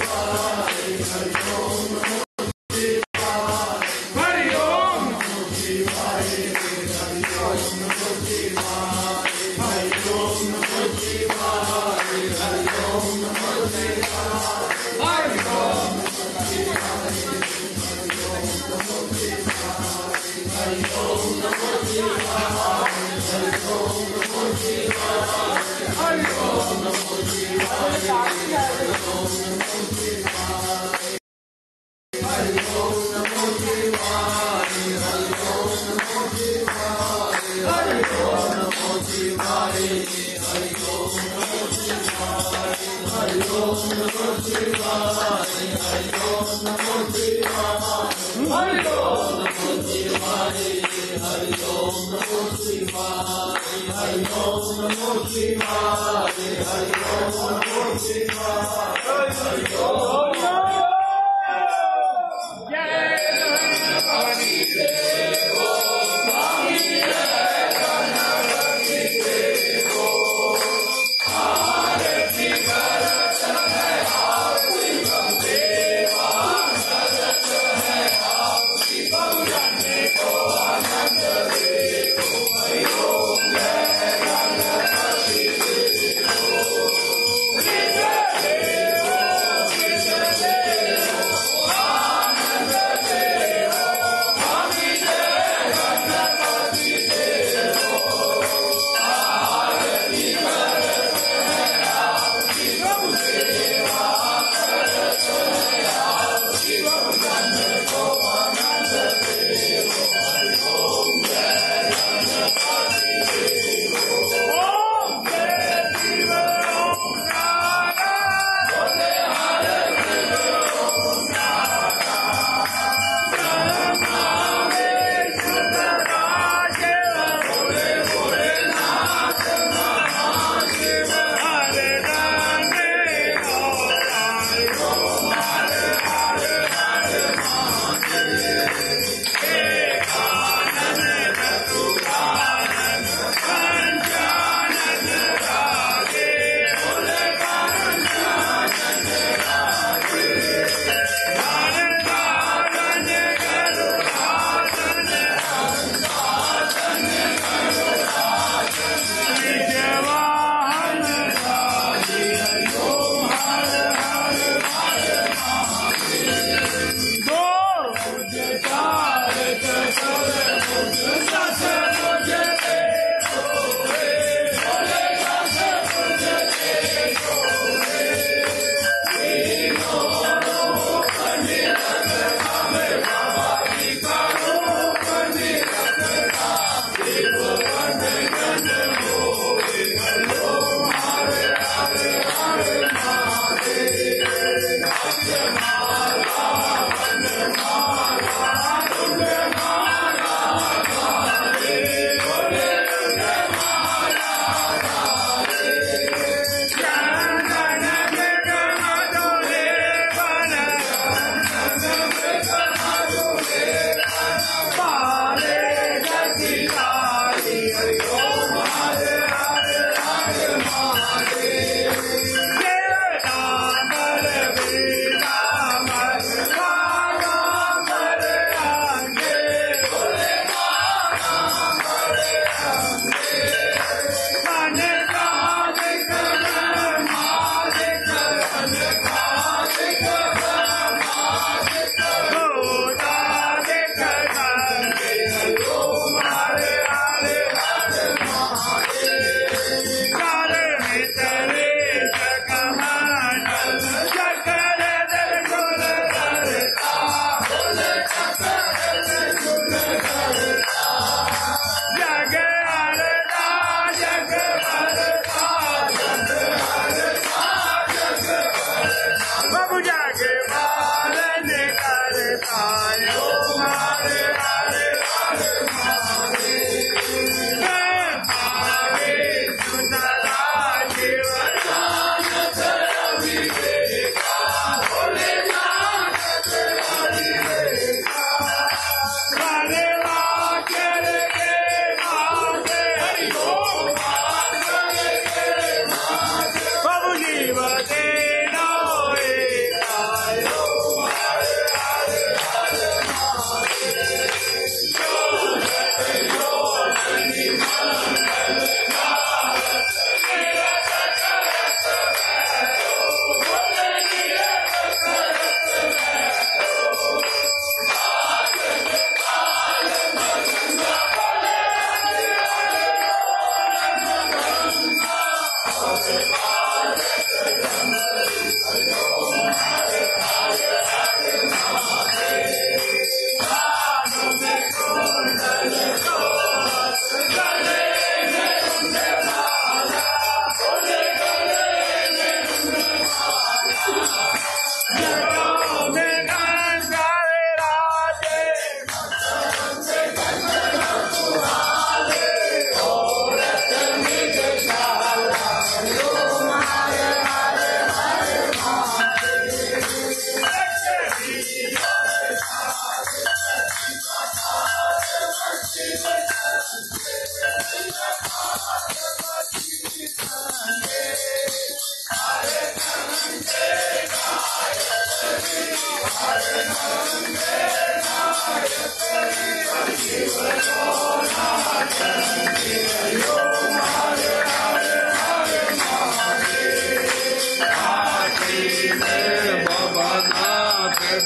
Hey!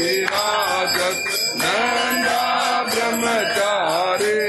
विराजत Nanda ब्रह्मचारी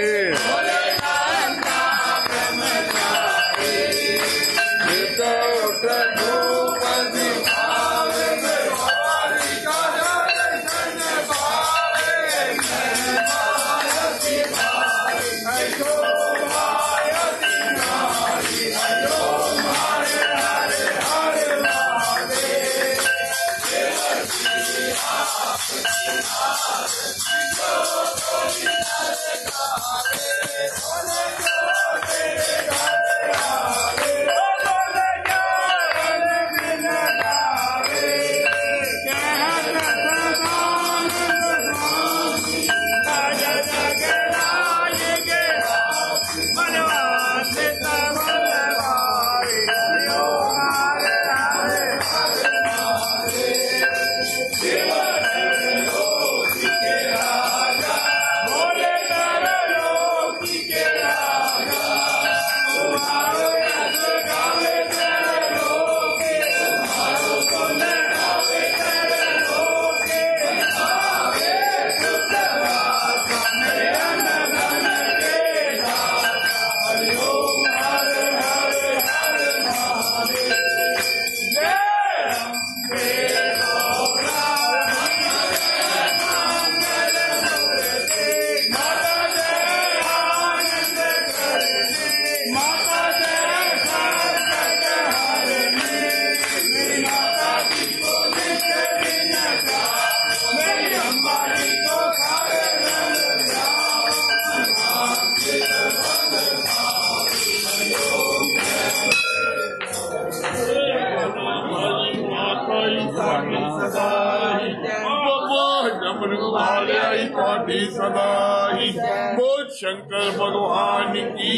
बोल शंकर भगवान की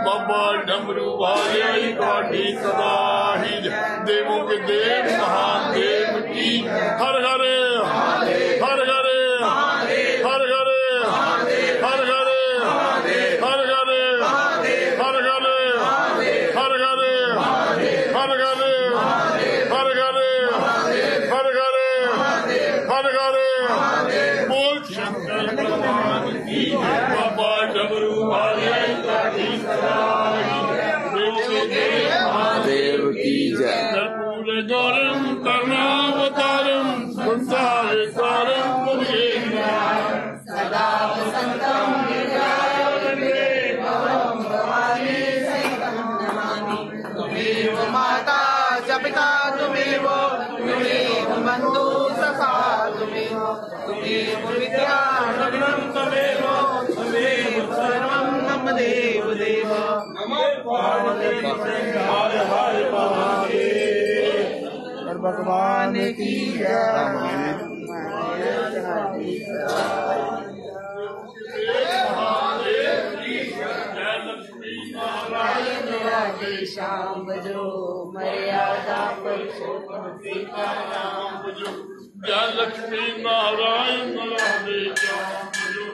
बाबा डमरू वाले काटी सदा ही देवों के देव महादेव की हर हरे हर हरे हर हरे हर हरे हर हरे हर हरे हर हरे हर हरे हर हरे हर हरे हर हरे बोल शंकर भगवान की बाबा डमरू वाले काटी सदा ही देव की जय। कर्पूर गौरम करुणावतारम संसार सारम सदा वसंतम त्वमेव माता च पिता त्वमेव बन्धु सखा त्वमेव विद्या नग्नं त्वमेव सर्वं मम देव देव नमो पार्वती हर हर महादेव भगवान की श्याम बजो मर्यादा पुरुषोत्तम सीताराम बजो जय लक्ष्मी नारायण राधे श्याम बजो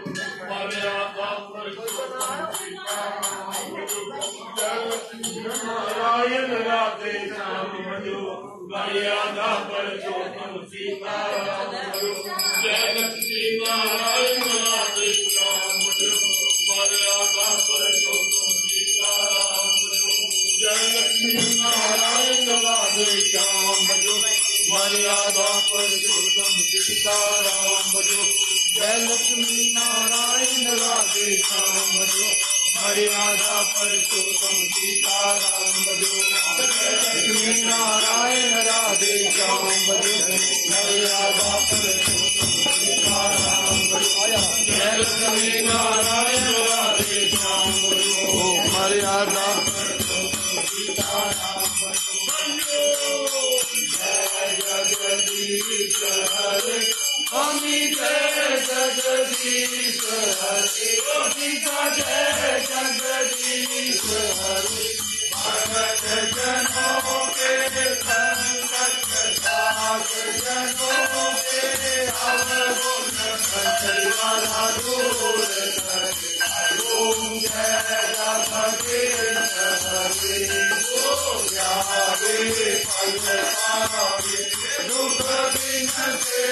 मर्यादा पुरुषोत्तम सीताराम बजो जय लक्ष्मी नारायण राधे श्याम बजो मर्यादा पुरुषोत्तम सीताराम बजो जय लक्ष्मी नारायण राधे श्याम बजो मर्यादा पुरुषोत्तम सीताराम बजो जय लक्ष्मी नारायण राधे श्याम बजो मर्यादा पुरुषोत्तम सीताराम बजो जय लक्ष्मी नारायण राधे श्याम बजो मर्यादा पुरुषोत्तम सीताराम बजो लक्ष्मी नारायण राधे श्याम बजो मर्यादा पुरुषोत्तम सीताराम बजो जय लक्ष्मी नारायण राधे श्याम बजो मर्यादा जगदीश हरे अमित जगदीश हरे जय जगदीश हरे भगत जनों के संकट दास जनों के अवगुण संसारा दूर करे ओम जय राधे हरे जावे पल पावे दुख बिन से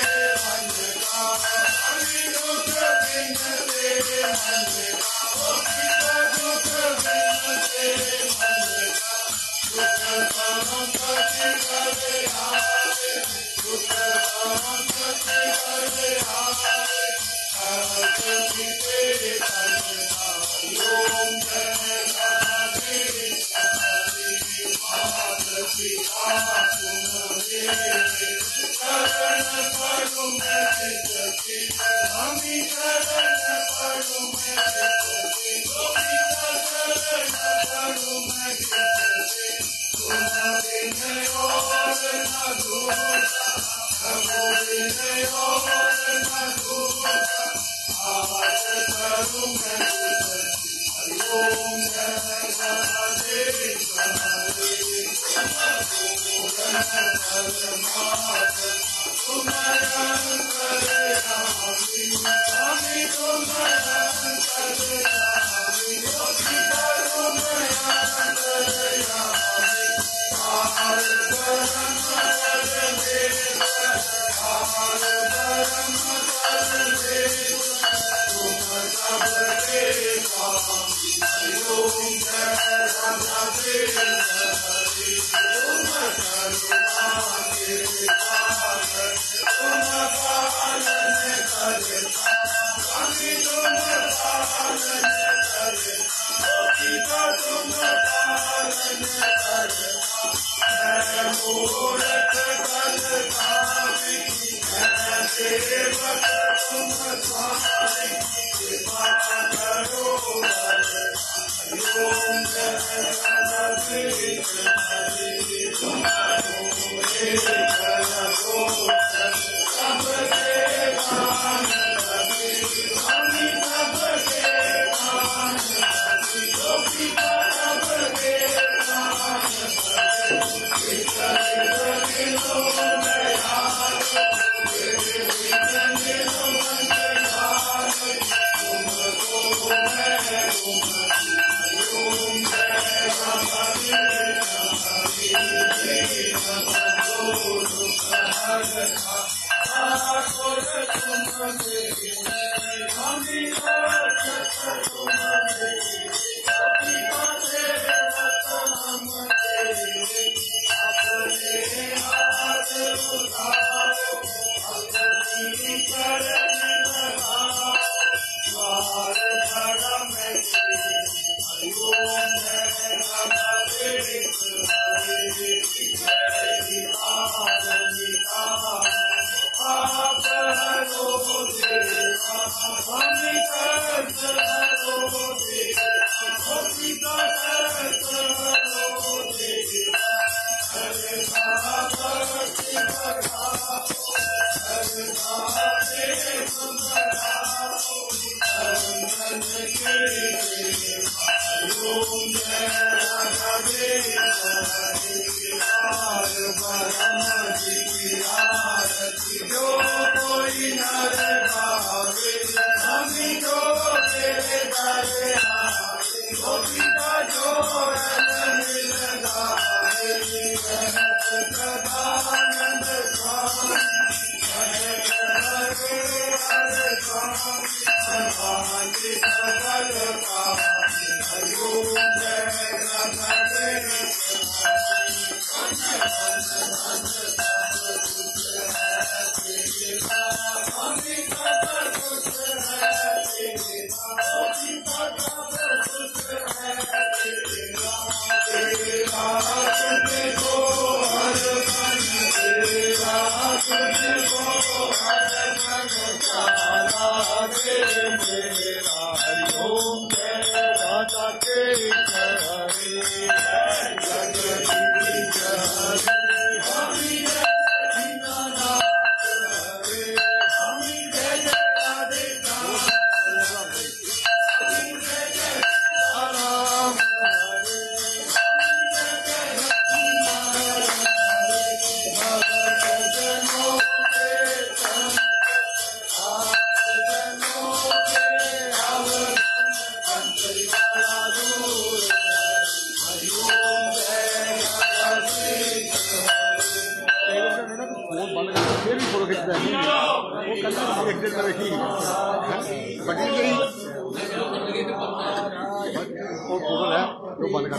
ਉਹ ਬੰਦ ਕਰ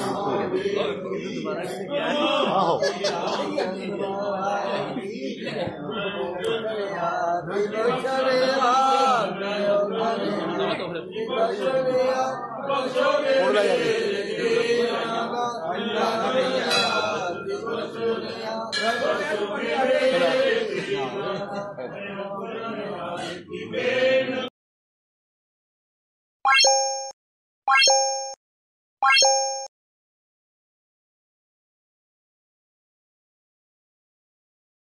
ਆਹੋ ਹੋਰ ਲੈ ਜਾ